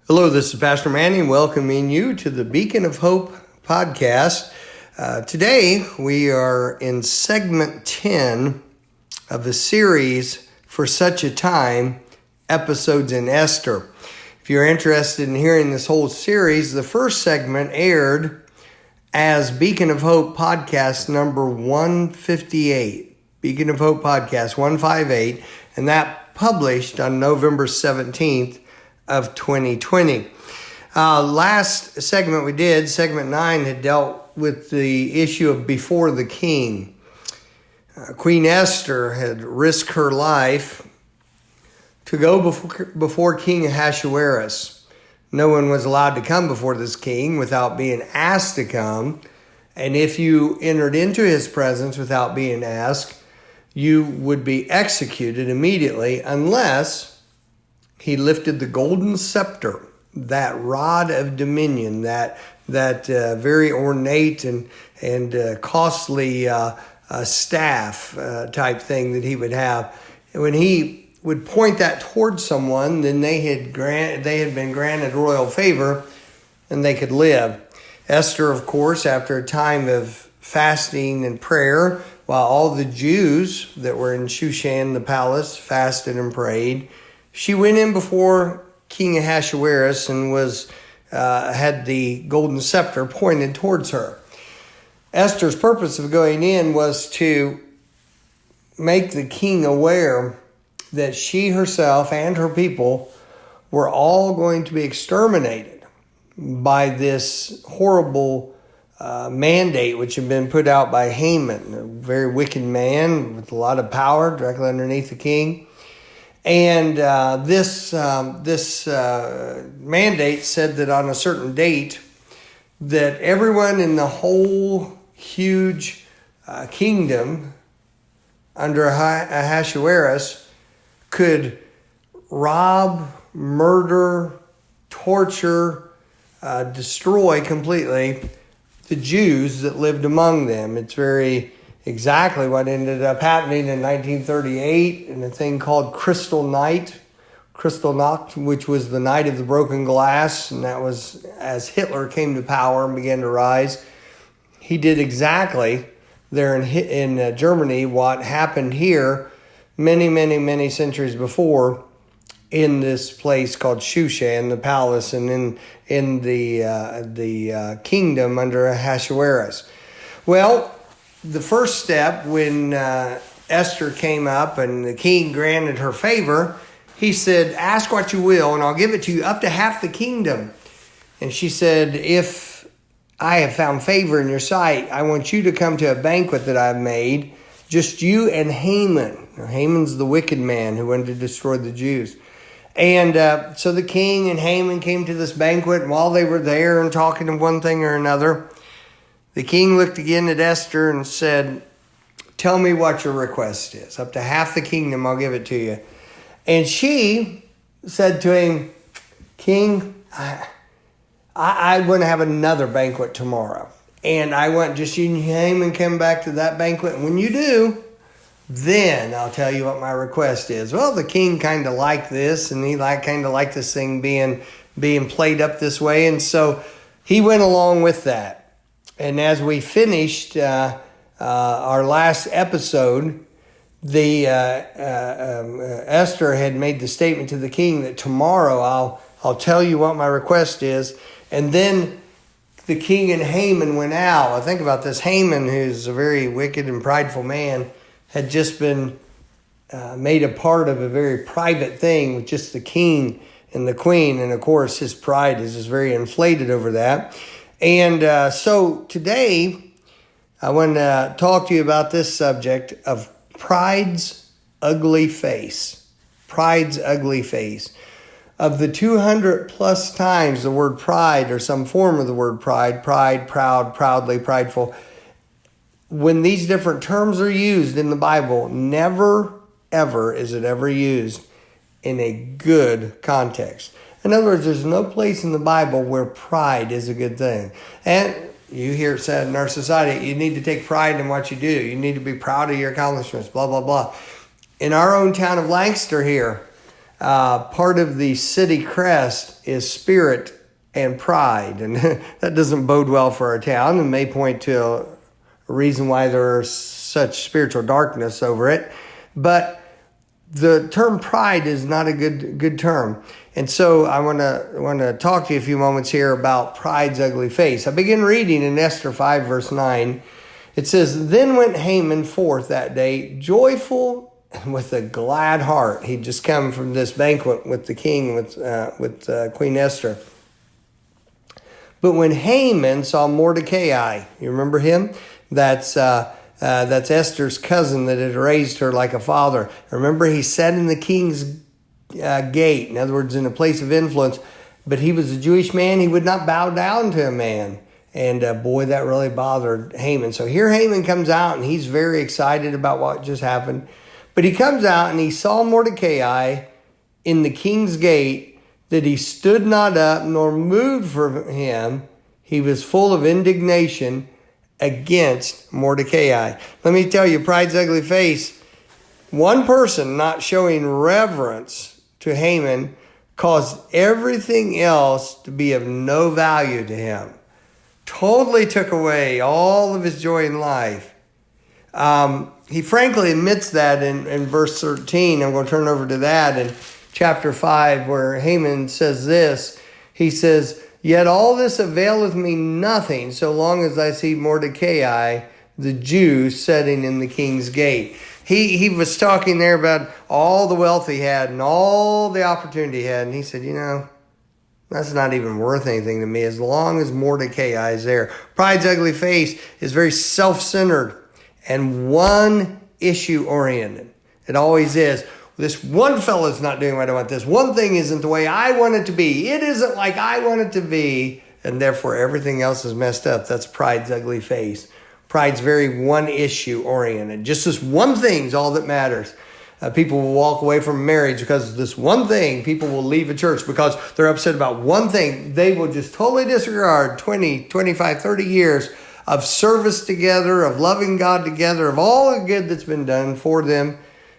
Hello, this is Pastor Manny welcoming you to the Beacon of Hope podcast. Today we are in segment 10 of the series For Such a Time, Episodes in Esther. If you're interested in hearing this whole series, the first segment aired as Beacon of Hope podcast number 158. Beacon of Hope podcast 158, and that published on November 17th of 2020. Last segment we did, segment 9, had dealt with the issue of before the king. Queen Esther had risked her life to go before King Ahasuerus. No one was allowed to come before this king without being asked to come. And if you entered into his presence without being asked, you would be executed immediately unless he lifted the golden scepter, that rod of dominion, that very ornate and costly staff type thing that he would have. And when he would point that towards someone, then they had been granted royal favor, and they could live. Esther, of course, after a time of fasting and prayer, while all the Jews that were in Shushan, the palace, fasted and prayed, she went in before King Ahasuerus and had the golden scepter pointed towards her. Esther's purpose of going in was to make the king aware that she herself and her people were all going to be exterminated by this horrible mandate which had been put out by Haman, a very wicked man with a lot of power directly underneath the king. And this mandate said that on a certain date, that everyone in the whole huge kingdom under Ahasuerus could rob, murder, torture, destroy completely the Jews that lived among them. It's very exactly what ended up happening in 1938 in a thing called Kristallnacht, which was the night of the broken glass, and that was as Hitler came to power and began to rise. He did exactly there in Germany what happened here many centuries before in this place called Shushan, the palace, and in the kingdom under Ahasuerus. Well, the first step when Esther came up and the king granted her favor, he said, "Ask what you will and I'll give it to you, up to half the kingdom." And she said, "If I have found favor in your sight, I want you to come to a banquet that I've made, just you and Haman." Now, Haman's the wicked man who wanted to destroy the Jews. And so the king and Haman came to this banquet, and while they were there and talking of one thing or another, the king looked again at Esther and said, "Tell me what your request is. Up to half the kingdom, I'll give it to you." And she said to him, "King, I want to have another banquet tomorrow. And I want just you and Haman come back to that banquet. And when you do, then I'll tell you what my request is." Well, the king kind of liked this, and he kind of liked this thing being played up this way. And so he went along with that. And as we finished our last episode, Esther had made the statement to the king that tomorrow I'll tell you what my request is. And then the king and Haman went out. I think about this. Haman, who's a very wicked and prideful man, had just been made a part of a very private thing with just the king and the queen. And of course, his pride is just very inflated over that. And so today, I want to talk to you about this subject of pride's ugly face. Pride's ugly face. Of the 200 plus times the word pride or some form of the word pride, proud, proudly, prideful, when these different terms are used in the Bible, never, ever is it ever used in a good context. In other words, there's no place in the Bible where pride is a good thing. And you hear it said in our society, you need to take pride in what you do. You need to be proud of your accomplishments, blah, blah, blah. In our own town of Lancaster here, part of the city crest is spirit and pride. And that doesn't bode well for our town and may point to a reason why there's such spiritual darkness over it. But the term pride is not a good term. And so I want to talk to you a few moments here about pride's ugly face. I begin reading in Esther 5, verse 9. It says, "Then went Haman forth that day, joyful and with a glad heart." He'd just come from this banquet with the king, with Queen Esther. "But when Haman saw Mordecai," you remember him? That's Esther's cousin that had raised her like a father. Remember, he sat in the king's gate, in other words, in a place of influence. But he was a Jewish man. He would not bow down to a man. And boy, that really bothered Haman. So here Haman comes out, and he's very excited about what just happened. But he comes out, and he saw Mordecai in the king's gate, that he stood not up nor moved for him. He was full of indignation against Mordecai. Let me tell you, pride's ugly face. One person not showing reverence to Haman caused everything else to be of no value to him. Totally took away all of his joy in life. He frankly admits that in verse 13. I'm going to turn over to that in chapter 5, where Haman says this. He says, "Yet all this availeth me nothing, so long as I see Mordecai, the Jew, sitting in the king's gate." He was talking there about all the wealth he had and all the opportunity he had. And he said, that's not even worth anything to me as long as Mordecai is there. Pride's ugly face is very self-centered and one issue oriented. It always is. This one fellow's not doing what I want. This one thing isn't the way I want it to be. It isn't like I want it to be. And therefore everything else is messed up. That's pride's ugly face. Pride's very one issue oriented. Just this one thing is all that matters. People will walk away from marriage because of this one thing. People will leave a church because they're upset about one thing. They will just totally disregard 20, 25, 30 years of service together, of loving God together, of all the good that's been done for them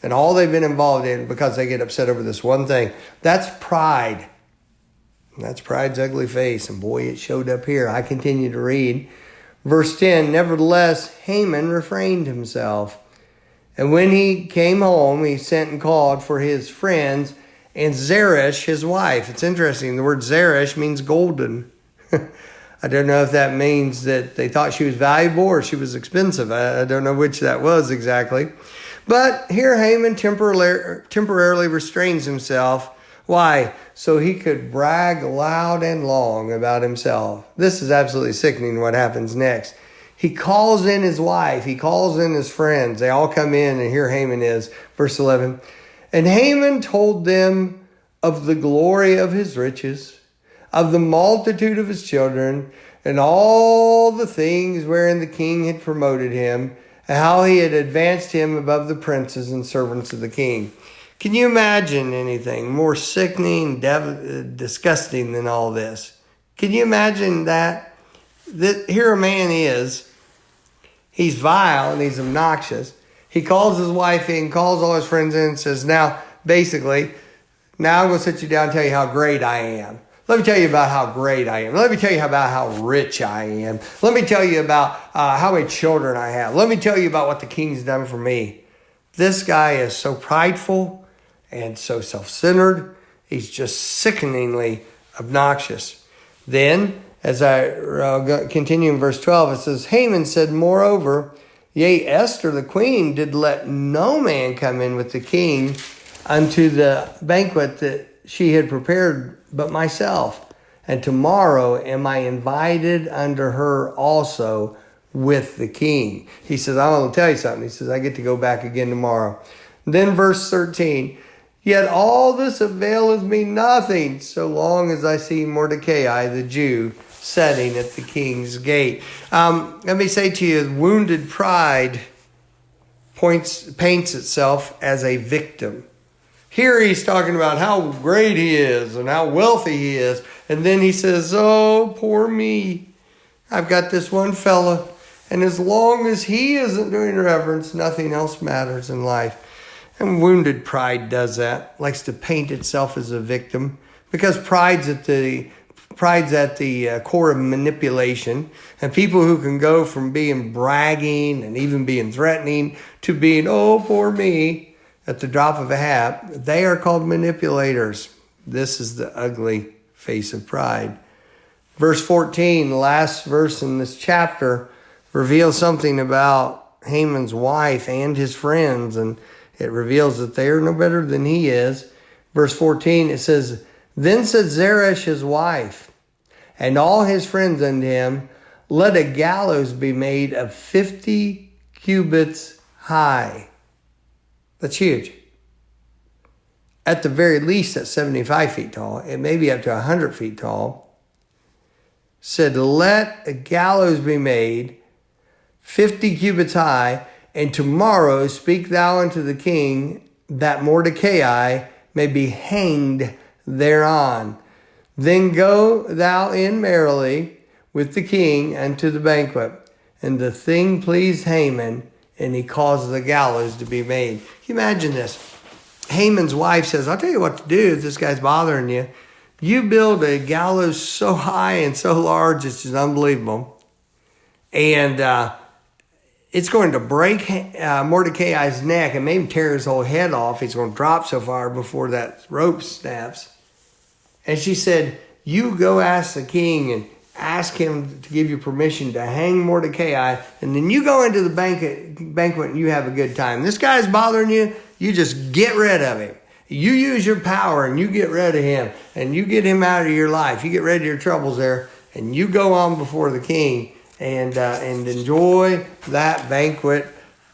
and all they've been involved in because they get upset over this one thing. That's pride. That's pride's ugly face. And boy, it showed up here. I continue to read. Verse 10, "Nevertheless, Haman refrained himself. And when he came home, he sent and called for his friends and Zeresh, his wife." It's interesting. The word Zeresh means golden. I don't know if that means that they thought she was valuable or she was expensive. I don't know which that was exactly. But here Haman temporarily restrains himself. Why? So he could brag loud and long about himself. This is absolutely sickening what happens next. He calls in his wife. He calls in his friends. They all come in, and here Haman is. Verse 11. "And Haman told them of the glory of his riches, of the multitude of his children, and all the things wherein the king had promoted him, and how he had advanced him above the princes and servants of the king." Can you imagine anything more sickening, disgusting than all this? Can you imagine that? Here a man is. He's vile and he's obnoxious. He calls his wife in, calls all his friends in, and says, now I'm going to sit you down and tell you how great I am. Let me tell you about how great I am. Let me tell you about how rich I am. Let me tell you about how many children I have. Let me tell you about what the king's done for me. This guy is so prideful and so self-centered. He's just sickeningly obnoxious. Then, as I continue in verse 12, it says, "Haman said, moreover, yea, Esther the queen did let no man come in with the king unto the banquet that she had prepared but myself. And tomorrow am I invited unto her also with the king." He says, "I want to tell you something." He says, "I get to go back again tomorrow." Then verse 13, "Yet all this availeth me nothing, so long as I see Mordecai the Jew sitting at the king's gate." Let me say to you, wounded pride paints itself as a victim. Here he's talking about how great he is and how wealthy he is. And then he says, "Oh, poor me. I've got this one fella. And as long as he isn't doing reverence, nothing else matters in life." And wounded pride does that, likes to paint itself as a victim, because pride's at the core of manipulation. And people who can go from being bragging and even being threatening to being, oh, poor me, at the drop of a hat, they are called manipulators. This is the ugly face of pride. Verse 14, the last verse in this chapter, reveals something about Haman's wife and his friends, and it reveals that they are no better than he is. Verse 14, it says, Then said Zeresh his wife, and all his friends unto him, Let a gallows be made of 50 cubits high. That's huge. At the very least, that's 75 feet tall. It may be up to 100 feet tall. Said, Let a gallows be made 50 cubits high, and tomorrow speak thou unto the king that Mordecai may be hanged thereon. Then go thou in merrily with the king unto the banquet. And the thing pleased Haman, and he caused the gallows to be made. Can you imagine this? Haman's wife says, I'll tell you what to do if this guy's bothering you. You build a gallows so high and so large, it's just unbelievable. And it's going to break Mordecai's neck and maybe tear his whole head off. He's going to drop so far before that rope snaps. And she said, you go ask the king and ask him to give you permission to hang Mordecai. And then you go into the banquet and you have a good time. This guy's bothering you. You just get rid of him. You use your power and you get rid of him. And you get him out of your life. You get rid of your troubles there. And you go on before the king and enjoy that banquet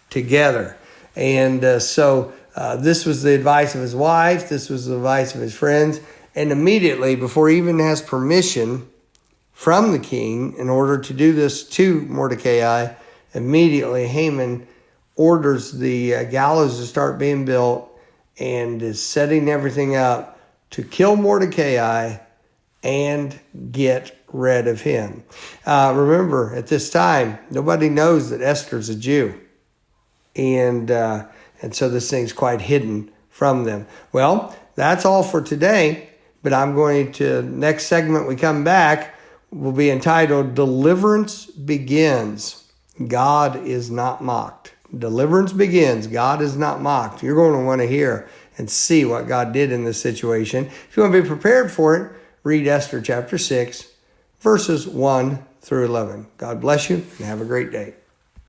together. And so this was the advice of his wife. This was the advice of his friends. And immediately, before he even has permission from the king in order to do this to Mordecai, immediately Haman orders the gallows to start being built and is setting everything up to kill Mordecai and get rid of him. Remember, at this time, nobody knows that Esther's a Jew. And so this thing's quite hidden from them. Well, that's all for today. But I'm going to, next segment we come back, will be entitled Deliverance Begins. God is not mocked. Deliverance begins. God is not mocked. You're going to want to hear and see what God did in this situation. If you want to be prepared for it, read Esther chapter 6, verses 1 through 11. God bless you and have a great day.